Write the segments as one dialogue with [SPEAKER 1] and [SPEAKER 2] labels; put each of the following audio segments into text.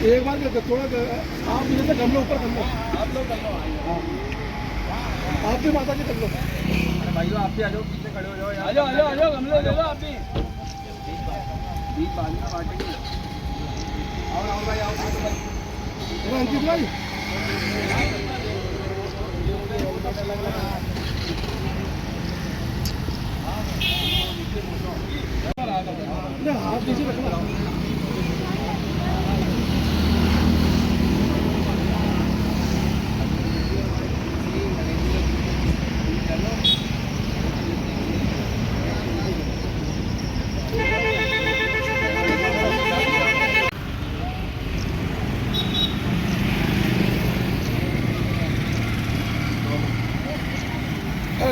[SPEAKER 1] एक बार थोड़ा आप मुझे से गमले ऊपर कर लो, आप लोग कर लो। हाँ, आप भी माता जी कर लो।
[SPEAKER 2] अरे भाइयों आप भी आ जाओ, पीछे खड़े हो जाओ।
[SPEAKER 1] आ जाओ आ जाओ आ जाओ, गमले ले लो आप भी।
[SPEAKER 2] बीच बाद में बांटेंगे। आओ राहुल भाई आओ।
[SPEAKER 1] अंकित भाई हाथ नीचे रखना।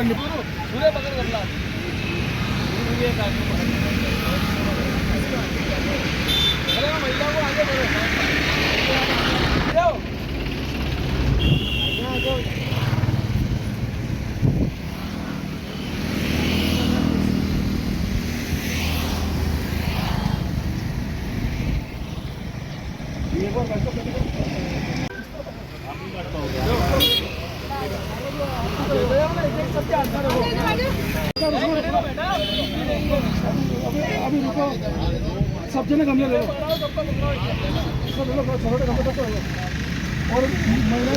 [SPEAKER 1] पूरे पकड़ कर ला। अरे महिला को आगे बढ़ो। जाओ। ये वो अभी रुको, सब जने गमले ले लो, छोटे गमले तो और महिला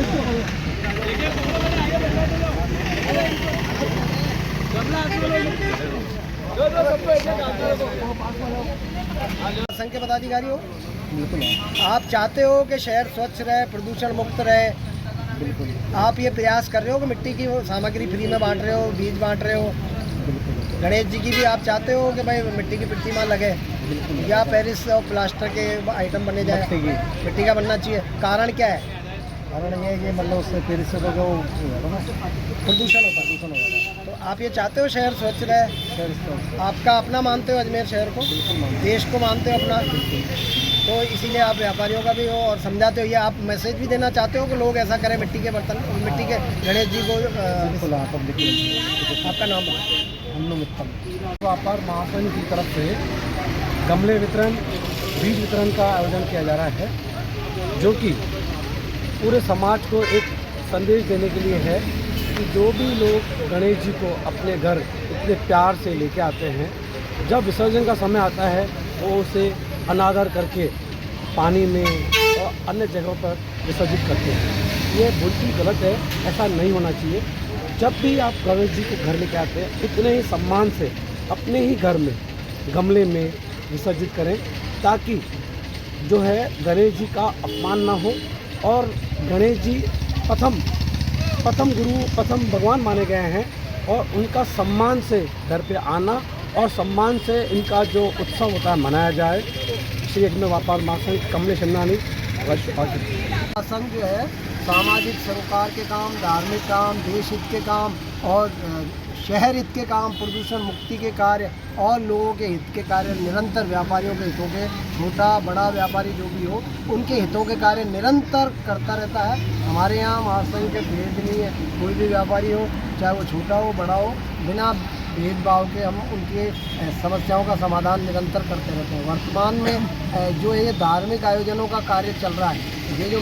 [SPEAKER 3] संघ के पदाधिकारी हो, बिल्कुल आप चाहते हो कि शहर स्वच्छ रहे, प्रदूषण मुक्त रहे, बिल्कुल आप ये प्रयास कर रहे हो कि मिट्टी की वो सामग्री फ्री में बांट रहे हो, बीज बांट रहे हो, बिल्कुल गणेश जी की भी आप चाहते हो कि भाई मिट्टी की प्रतिमा लगे, बिल्कुल या पेरिस और प्लास्टर के आइटम बने जाए, मिट्टी का बनना चाहिए। कारण क्या है? कारण ये है कि मतलब उससे पेरिस से जो प्रदूषण होता है। तो आप ये चाहते हो शहर स्वच्छ रहे, आपका अपना मानते हो अजमेर शहर को, देश को मानते हो अपना, तो इसीलिए आप व्यापारियों का भी हो और समझाते हो। ये आप मैसेज भी देना चाहते हो कि लोग ऐसा करें, मिट्टी के बर्तन, मिट्टी के गणेश जी को। आपका नाम
[SPEAKER 1] उत्तम व्यापार महासंघ की तरफ से गमले वितरण, बीज वितरण का आयोजन किया जा रहा है, जो कि पूरे समाज को एक संदेश देने के लिए है कि जो भी लोग गणेश जी को अपने घर इतने प्यार से लेके आते हैं, जब विसर्जन का समय आता है वो उसे अनादर करके पानी में और अन्य जगहों पर विसर्जित करते हैं। ये बिल्कुल गलत है, ऐसा नहीं होना चाहिए। जब भी आप गणेश जी को घर लेके आते हैं, इतने ही सम्मान से अपने ही घर में गमले में विसर्जित करें, ताकि जो है गणेश जी का अपमान ना हो। और गणेश जी प्रथम गुरु, प्रथम भगवान माने गए हैं, और उनका सम्मान से घर पे आना और सम्मान से इनका जो उत्सव होता है मनाया जाए। श्री अजमेर व्यापार महासंघ कमलेश अन्नानी
[SPEAKER 3] संघ जो है सामाजिक सरोकार के काम, धार्मिक काम, देश हित के काम और शहर हित के काम, प्रदूषण मुक्ति के कार्य और लोगों के हित के कार्य निरंतर, व्यापारियों के हितों के, छोटा बड़ा व्यापारी जो भी हो उनके हितों के कार्य निरंतर करता रहता है। हमारे यहाँ महासंघ के भेद नहीं है, कोई भी व्यापारी हो, चाहे वो छोटा हो बड़ा हो, बिना भेदभाव के हम उनके समस्याओं का समाधान निरंतर करते रहते हैं। वर्तमान में जो ये धार्मिक आयोजनों का कार्य चल रहा है, ये जो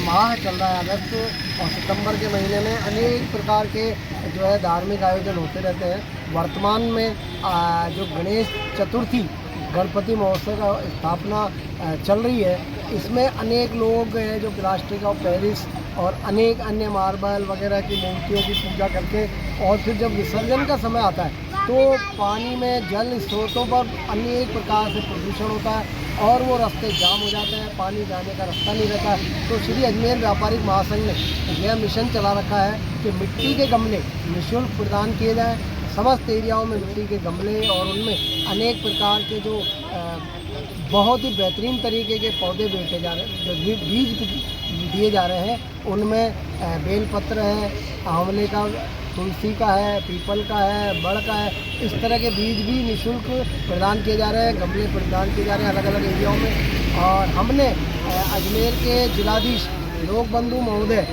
[SPEAKER 3] माह चल रहा है अगस्त और सितंबर के महीने में अनेक प्रकार के जो है धार्मिक आयोजन होते रहते हैं। वर्तमान में जो गणेश चतुर्थी गणपति महोत्सव का स्थापना चल रही है, इसमें अनेक लोग हैं जो प्लास्टिक और पेरिस और अनेक अन्य मार्बल वगैरह की मूर्तियों की पूजा करके, और फिर जब विसर्जन का समय आता है तो पानी में जल स्रोतों पर अनेक प्रकार से प्रदूषण होता है और वो रास्ते जाम हो जाते हैं, पानी जाने का रास्ता नहीं रहता है। तो श्री अजमेर व्यापारिक महासंघ ने यह मिशन चला रखा है कि मिट्टी के गमले निःशुल्क प्रदान किए जाएँ समस्त एरियाओं में। मिट्टी के गमले और उनमें अनेक प्रकार के जो बहुत ही बेहतरीन तरीके के पौधे बेचे जा रहे हैं, जो बीज दिए जा रहे हैं, उनमें बेलपत्र है, आंवले का, तुलसी का है, पीपल का है, बड़ का है, इस तरह के बीज भी निःशुल्क प्रदान किए जा रहे हैं, गमले प्रदान किए जा रहे हैं अलग अलग एरियाओं में। और हमने अजमेर के जिलाधीश लोक बंधु महोदय,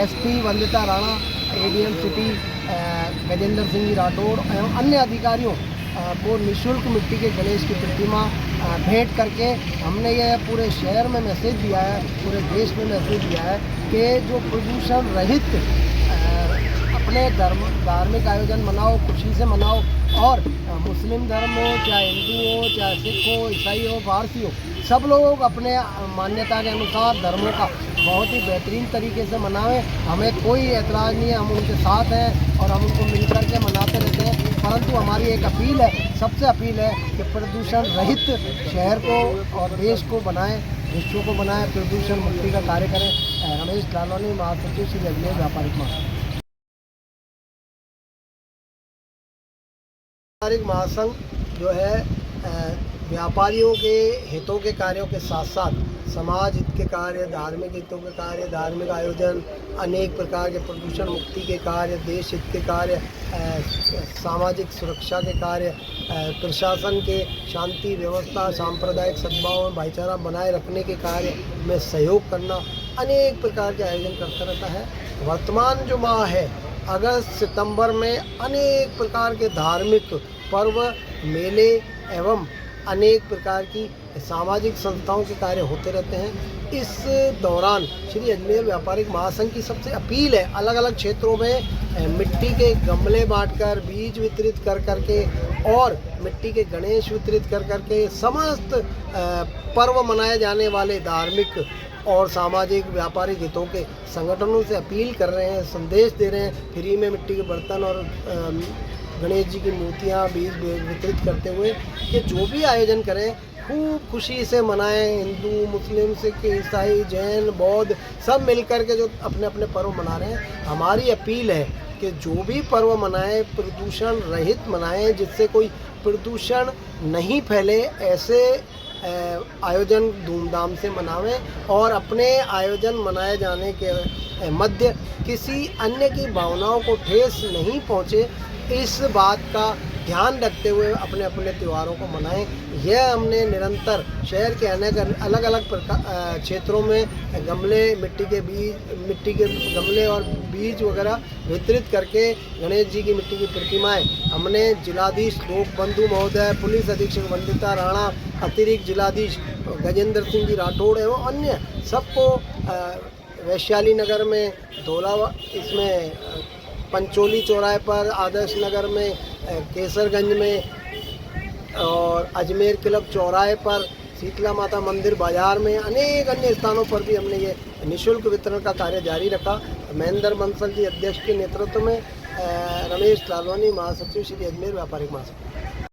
[SPEAKER 3] SP Vandita Rana, ADM city Gajendra Singh Rathore एवं अन्य अधिकारियों को निःशुल्क मिट्टी के गणेश की प्रतिमा भेंट करके हमने ये पूरे शहर में मैसेज दिया है, पूरे देश में मैसेज दिया है कि जो प्रदूषण रहित अपने धार्मिक आयोजन मनाओ, खुशी से मनाओ। और मुस्लिम धर्म हो, चाहे हिंदू हो, चाहे सिख हो, ईसाई हो, पारसी हो, सब लोग अपने मान्यता के अनुसार धर्मों का बहुत ही बेहतरीन तरीके से मनावें। हमें कोई एतराज़ नहीं है, हम उनके साथ हैं और हम उनको मिल कर के मनाते रहते हैं। परंतु हमारी एक अपील है, सबसे अपील है कि प्रदूषण रहित शहर को और देश को बनाएं, विश्व को बनाएं, प्रदूषण मुक्ति का कार्य करें। रमेश लालवानी, महासचिव श्री अजमेर व्यापारिक महासंघ। व्यापारिक महासंघ जो है व्यापारियों के हितों के कार्यों के साथ साथ समाज हित के कार्य, धार्मिक हितों के कार्य, धार्मिक आयोजन, अनेक प्रकार के प्रदूषण मुक्ति के कार्य, देश हित के कार्य, सामाजिक सुरक्षा के कार्य, प्रशासन के शांति व्यवस्था, सांप्रदायिक सद्भाव और भाईचारा बनाए रखने के कार्य में सहयोग करना, अनेक प्रकार के आयोजन करता रहता है। वर्तमान जो माह है अगस्त सितंबर में अनेक प्रकार के धार्मिक पर्व, मेले एवं अनेक प्रकार की सामाजिक संस्थाओं के कार्य होते रहते हैं। इस दौरान श्री अजमेर व्यापारिक महासंघ की सबसे अपील है, अलग अलग क्षेत्रों में मिट्टी के गमले बांटकर, बीज वितरित कर करके और मिट्टी के गणेश वितरित कर करके समस्त पर्व मनाए जाने वाले धार्मिक और सामाजिक व्यापारिक हितों के संगठनों से अपील कर रहे हैं, संदेश दे रहे हैं। फ्री में मिट्टी के बर्तन और गणेश जी की मूर्तियाँ, बीज वितरित करते हुए कि जो भी आयोजन करें खूब खुशी से मनाएं। हिंदू, मुस्लिम, सिख, ईसाई, जैन, बौद्ध सब मिलकर के जो अपने अपने पर्व मना रहे हैं, हमारी अपील है कि जो भी पर्व मनाएं प्रदूषण रहित मनाएं, जिससे कोई प्रदूषण नहीं फैले, ऐसे आयोजन धूमधाम से मनावें और अपने आयोजन मनाए जाने के मध्य किसी अन्य की भावनाओं को ठेस नहीं पहुँचे, इस बात का ध्यान रखते हुए अपने अपने त्योहारों को मनाएं। यह हमने निरंतर शहर के अलग अलग क्षेत्रों में गमले, मिट्टी के गमले और बीज वगैरह वितरित करके गणेश जी की मिट्टी की प्रतिमाएं हमने जिलाधीश लोक बंधु महोदय, पुलिस अधीक्षक वंदिता राणा, अतिरिक्त जिलाधीश गजेंद्र सिंह जी राठौड़ एवं अन्य सबको वैशाली नगर में, धोला इसमें पंचोली चौराहे पर, आदर्श नगर में, केसरगंज में और अजमेर क्लब चौराहे पर, शीतला माता मंदिर बाजार में, अनेक अन्य स्थानों पर भी हमने ये निःशुल्क वितरण का कार्य जारी रखा। महेंद्र बंसल जी अध्यक्ष के नेतृत्व में रमेश लालवानी, महासचिव श्री अजमेर व्यापारिक महासंघ।